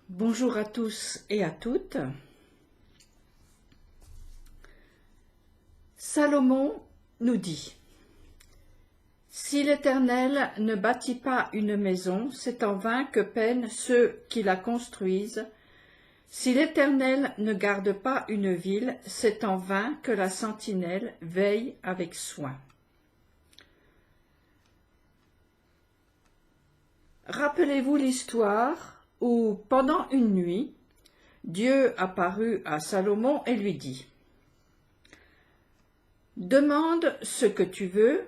Bonjour à tous et à toutes. Salomon nous dit: si l'Éternel ne bâtit pas une maison, c'est en vain que peinent ceux qui la construisent. Si l'Éternel ne garde pas une ville, c'est en vain que la sentinelle veille avec soin. Rappelez-vous l'histoire où, pendant une nuit, Dieu apparut à Salomon et lui dit: « Demande ce que tu veux,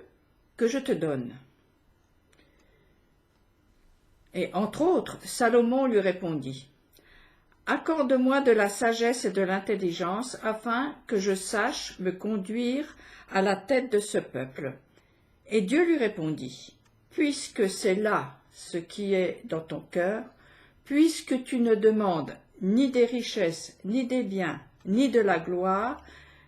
que je te donne. » Et entre autres, Salomon lui répondit: « Accorde-moi de la sagesse et de l'intelligence, afin que je sache me conduire à la tête de ce peuple. » Et Dieu lui répondit: « Puisque c'est là ce qui est dans ton cœur, puisque tu ne demandes ni des richesses, ni des biens, ni de la gloire,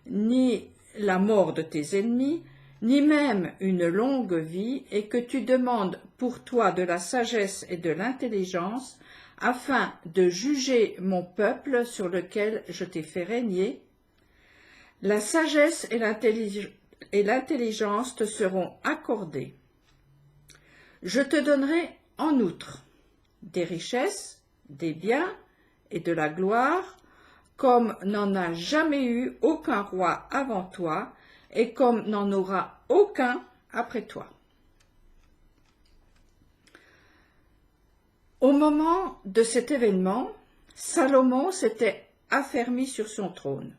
ni la mort de tes ennemis, ni même une longue vie, et que tu demandes pour toi de la sagesse et de l'intelligence, afin de juger mon peuple sur lequel je t'ai fait régner, la sagesse et l'intelligence te seront accordées. Je te donnerai en outre des richesses, des biens et de la gloire, comme n'en a jamais eu aucun roi avant toi, et comme n'en aura aucun après toi. » Au moment de cet événement, Salomon s'était affermi sur son trône.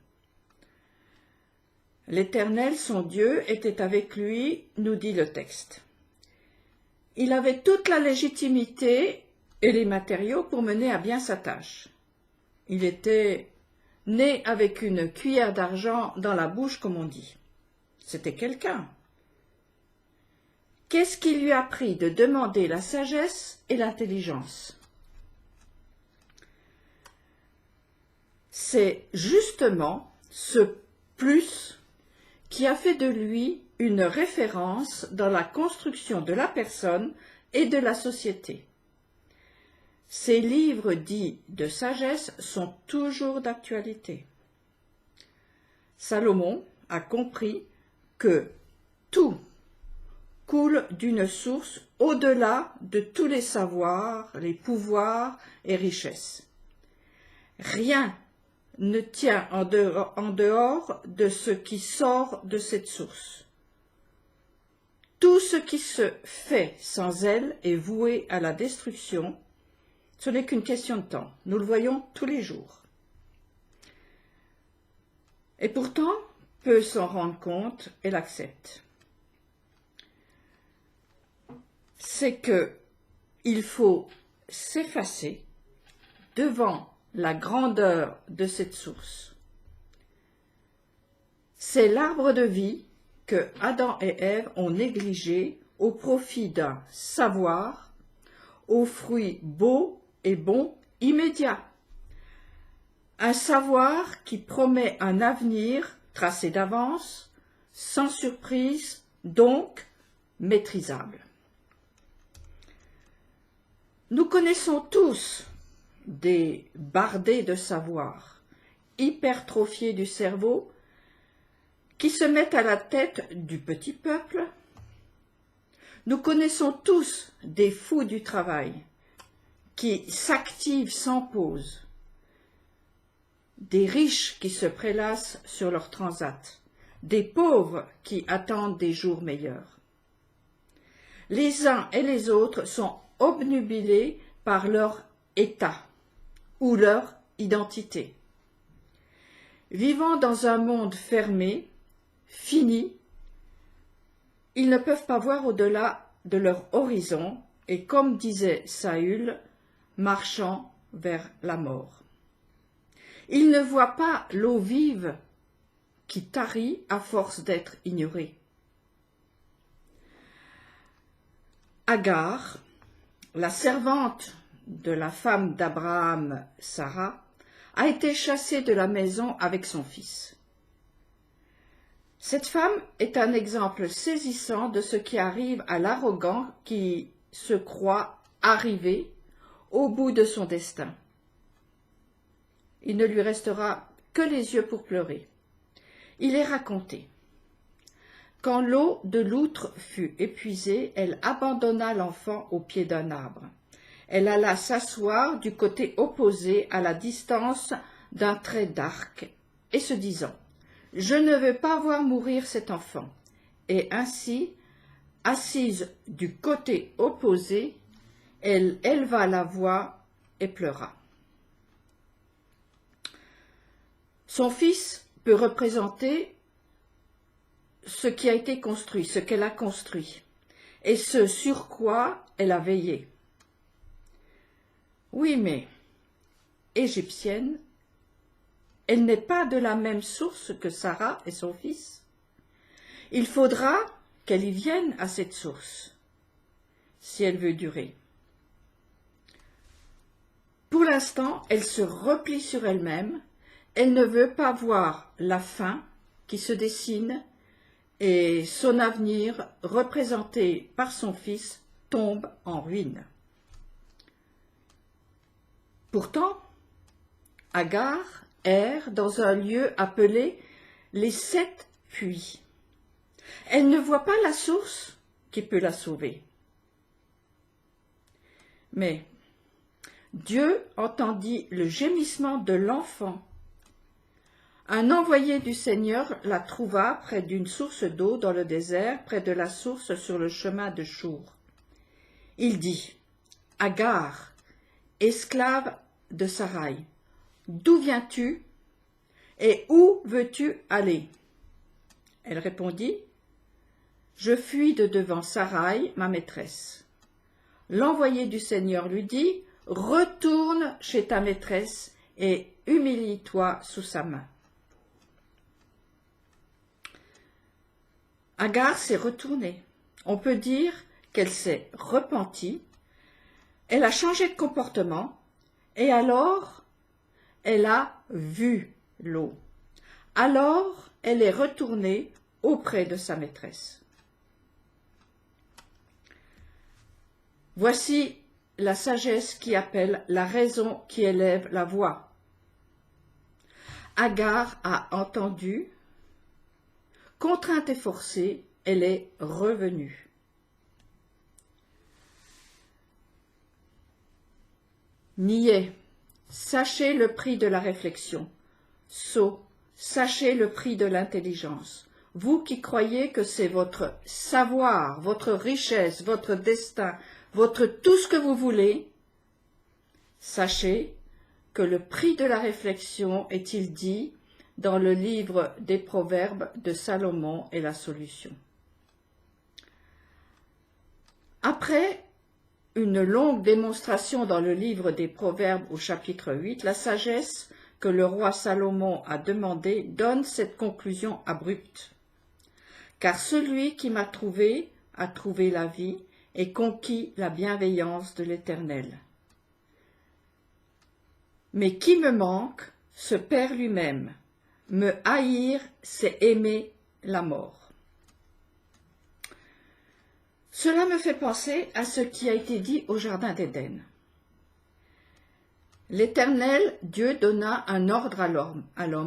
L'Éternel, son Dieu, était avec lui, nous dit le texte. Il avait toute la légitimité et les matériaux pour mener à bien sa tâche. Il était né avec une cuillère d'argent dans la bouche, comme on dit. C'était quelqu'un. Qu'est-ce qui lui a pris de demander la sagesse et l'intelligence? C'est justement ce plus qui a fait de lui une référence dans la construction de la personne et de la société. Ces livres dits de sagesse sont toujours d'actualité. Salomon a compris que tout coule d'une source au-delà de tous les savoirs, les pouvoirs et richesses. Rien ne tient en dehors de ce qui sort de cette source. Tout ce qui se fait sans elle est voué à la destruction. Ce n'est qu'une question de temps. Nous le voyons tous les jours. Et pourtant, peu s'en rendent compte et l'acceptent. C'est qu'il faut s'effacer devant la grandeur de cette source. C'est l'arbre de vie que Adam et Ève ont négligé au profit d'un savoir, aux fruits beaux et bons immédiats. Un savoir qui promet un avenir tracé d'avance, sans surprise, donc maîtrisable. Nous connaissons tous des bardés de savoir, hypertrophiés du cerveau, qui se mettent à la tête du petit peuple. Nous connaissons tous des fous du travail, qui s'activent sans pause, des riches qui se prélassent sur leur transat, des pauvres qui attendent des jours meilleurs. Les uns et les autres sont obnubilés par leur état ou leur identité. Vivant dans un monde fermé, fini, ils ne peuvent pas voir au-delà de leur horizon et, comme disait Saül, marchant vers la mort. Ils ne voient pas l'eau vive qui tarit à force d'être ignorée. Agar, la servante de la femme d'Abraham, Sarah, a été chassée de la maison avec son fils. Cette femme est un exemple saisissant de ce qui arrive à l'arrogant qui se croit arrivé au bout de son destin. il ne lui restera que les yeux pour pleurer. Il est raconté. Quand l'eau de l'outre fut épuisée, elle abandonna l'enfant au pied d'un arbre. Elle alla s'asseoir du côté opposé à la distance d'un trait d'arc, et se disant « Je ne veux pas voir mourir cet enfant ». Et ainsi, assise du côté opposé, elle éleva la voix et pleura. Son fils peut représenter ce qui a été construit, ce qu'elle a construit, et ce sur quoi elle a veillé. Oui, mais égyptienne, elle n'est pas de la même source que Sarah et son fils. Il faudra qu'elle y vienne à cette source, si elle veut durer. Pour l'instant, elle se replie sur elle-même, elle ne veut pas voir la fin qui se dessine et son avenir, représenté par son fils, tombe en ruine. Pourtant, Agar erre dans un lieu appelé les 7 puits. Elle ne voit pas la source qui peut la sauver. Mais Dieu entendit le gémissement de l'enfant. Un envoyé du Seigneur la trouva près d'une source d'eau dans le désert, près de la source sur le chemin de Chour. Il dit, « Agar, esclave de Sarai, d'où viens-tu et où veux-tu aller ?» Elle répondit, « Je fuis de devant Sarai, ma maîtresse. » L'envoyé du Seigneur lui dit, « Retourne chez ta maîtresse et humilie-toi sous sa main. » Agar s'est retournée. On peut dire qu'elle s'est repentie, elle a changé de comportement, et alors elle a vu l'eau. Alors elle est retournée auprès de sa maîtresse. Voici la sagesse qui appelle, la raison qui élève la voix. Agar a entendu. Contrainte et forcée, elle est revenue. Niais, sachez le prix de la réflexion. Sots, sachez le prix de l'intelligence. Vous qui croyez que c'est votre savoir, votre richesse, votre destin, votre tout ce que vous voulez, sachez que le prix de la réflexion, est-il dit, dans le livre des Proverbes de Salomon est la solution. Après une longue démonstration dans le livre des Proverbes au chapitre 8, la sagesse que le roi Salomon a demandée donne cette conclusion abrupte. Car celui qui m'a trouvé a trouvé la vie et conquis la bienveillance de l'Éternel. Mais qui me manque se perd lui-même. Me haïr, c'est aimer la mort. Cela me fait penser à ce qui a été dit au jardin d'Éden. L'Éternel, Dieu, donna un ordre à l'homme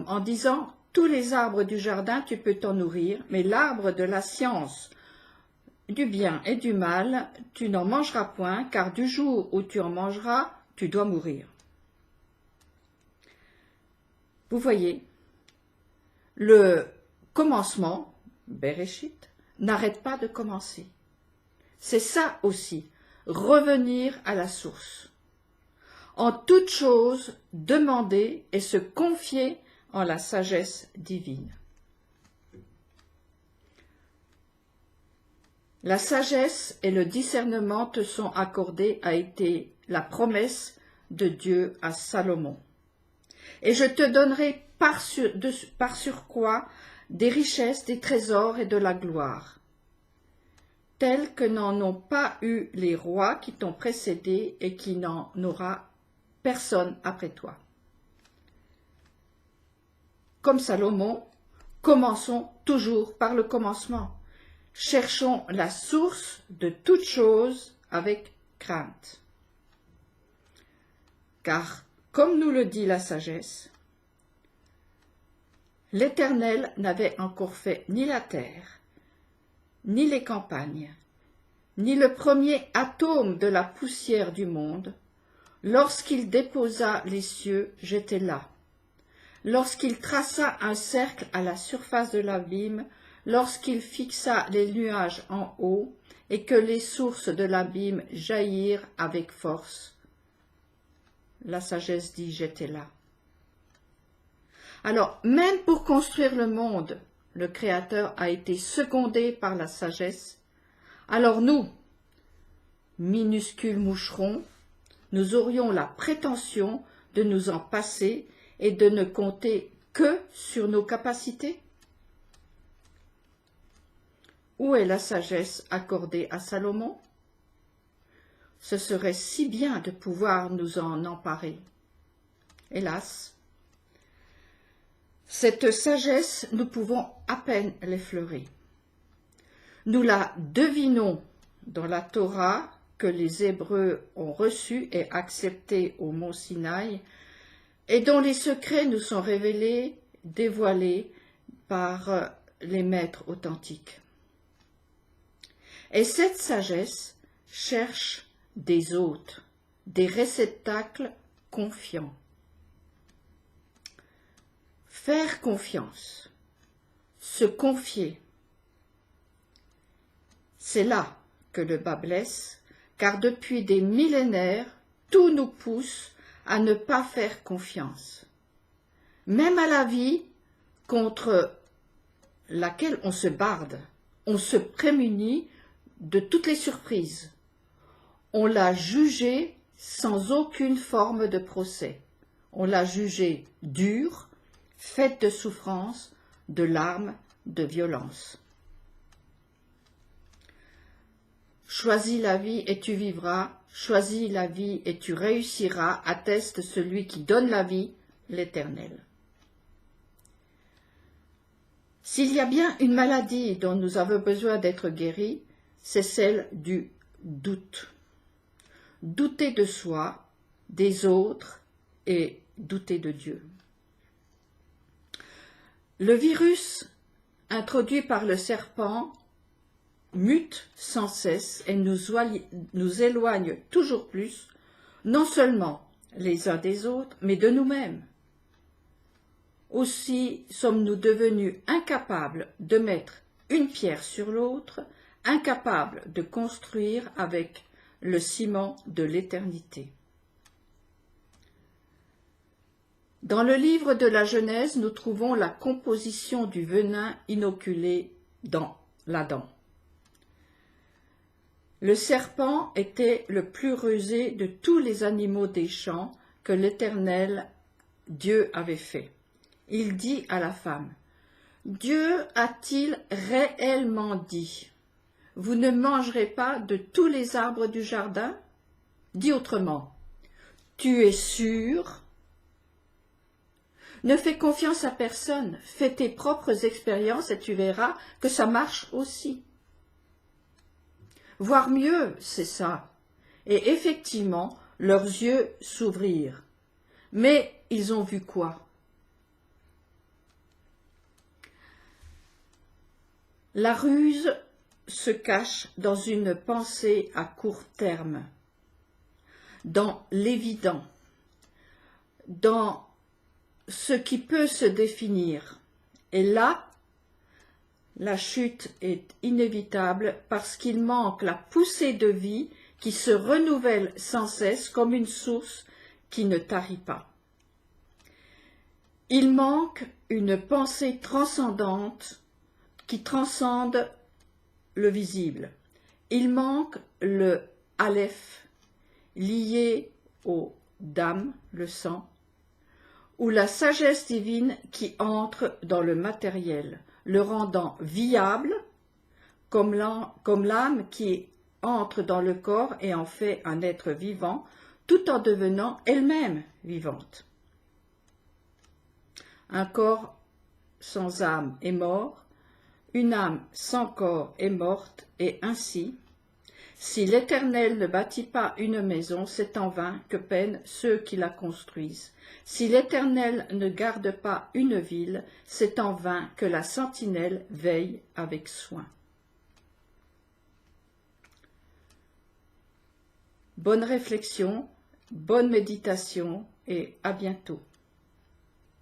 en disant « Tous les arbres du jardin, tu peux t'en nourrir, mais l'arbre de la science, du bien et du mal, tu n'en mangeras point, car du jour où tu en mangeras, tu dois mourir. » Vous voyez, le commencement, Bereshit, n'arrête pas de commencer. C'est ça aussi, revenir à la source. En toute chose, demander et se confier en la sagesse divine. La sagesse et le discernement te sont accordés a été la promesse de Dieu à Salomon. Et je te donnerai par surcroît des richesses, des trésors et de la gloire, tels que n'en ont pas eu les rois qui t'ont précédé et qui n'en aura personne après toi. Comme Salomon, commençons toujours par le commencement. Cherchons la source de toute chose avec crainte. Car comme nous le dit la sagesse, l'Éternel n'avait encore fait ni la terre, ni les campagnes, ni le premier atome de la poussière du monde. Lorsqu'il déposa les cieux, j'étais là. Lorsqu'il traça un cercle à la surface de l'abîme, lorsqu'il fixa les nuages en haut, et que les sources de l'abîme jaillirent avec force. La sagesse dit, j'étais là. Alors, même pour construire le monde, le Créateur a été secondé par la sagesse. Alors nous, minuscules moucherons, nous aurions la prétention de nous en passer et de ne compter que sur nos capacités? Où est la sagesse accordée à Salomon? Ce serait si bien de pouvoir nous en emparer. Hélas, cette sagesse, nous pouvons à peine l'effleurer. Nous la devinons dans la Torah que les Hébreux ont reçue et acceptée au mont Sinaï, et dont les secrets nous sont révélés, dévoilés par les maîtres authentiques. Et cette sagesse cherche des hôtes, des réceptacles confiants. Faire confiance, se confier, c'est là que le bât blesse, car depuis des millénaires, tout nous pousse à ne pas faire confiance. Même à la vie contre laquelle on se barde, on se prémunit de toutes les surprises. On l'a jugée sans aucune forme de procès. On l'a jugée dure, faite de souffrance, de larmes, de violence. Choisis la vie et tu vivras, choisis la vie et tu réussiras, atteste celui qui donne la vie, l'Éternel. S'il y a bien une maladie dont nous avons besoin d'être guéris, c'est celle du doute. Douter de soi, des autres et douter de Dieu. Le virus introduit par le serpent mute sans cesse et nous éloigne toujours plus, non seulement les uns des autres, mais de nous-mêmes. Aussi sommes-nous devenus incapables de mettre une pierre sur l'autre, incapables de construire avec le ciment de l'éternité. Dans le livre de la Genèse, nous trouvons la composition du venin inoculé dans l'Adam. Le serpent était le plus rusé de tous les animaux des champs que l'Éternel Dieu avait fait. Il dit à la femme, « Dieu a-t-il réellement dit, vous ne mangerez pas de tous les arbres du jardin ?» Dit autrement, « Tu es sûr ?» Ne fais confiance à personne, fais tes propres expériences et tu verras que ça marche aussi. Voire mieux, c'est ça. Et effectivement, leurs yeux s'ouvrirent. Mais ils ont vu quoi? La ruse se cache dans une pensée à court terme, dans l'évident, dans ce qui peut se définir. Et là, la chute est inévitable parce qu'il manque la poussée de vie qui se renouvelle sans cesse comme une source qui ne tarit pas. Il manque une pensée transcendante qui transcende le visible. Il manque le Aleph, lié au Dam, le sang, ou la sagesse divine qui entre dans le matériel, le rendant viable, comme l'âme qui entre dans le corps et en fait un être vivant, tout en devenant elle-même vivante. Un corps sans âme est mort, une âme sans corps est morte, et ainsi, Si l'Éternel ne bâtit pas une maison, c'est en vain que peinent ceux qui la construisent. Si l'Éternel ne garde pas une ville, c'est en vain que la sentinelle veille avec soin. Bonne réflexion, bonne méditation et à bientôt.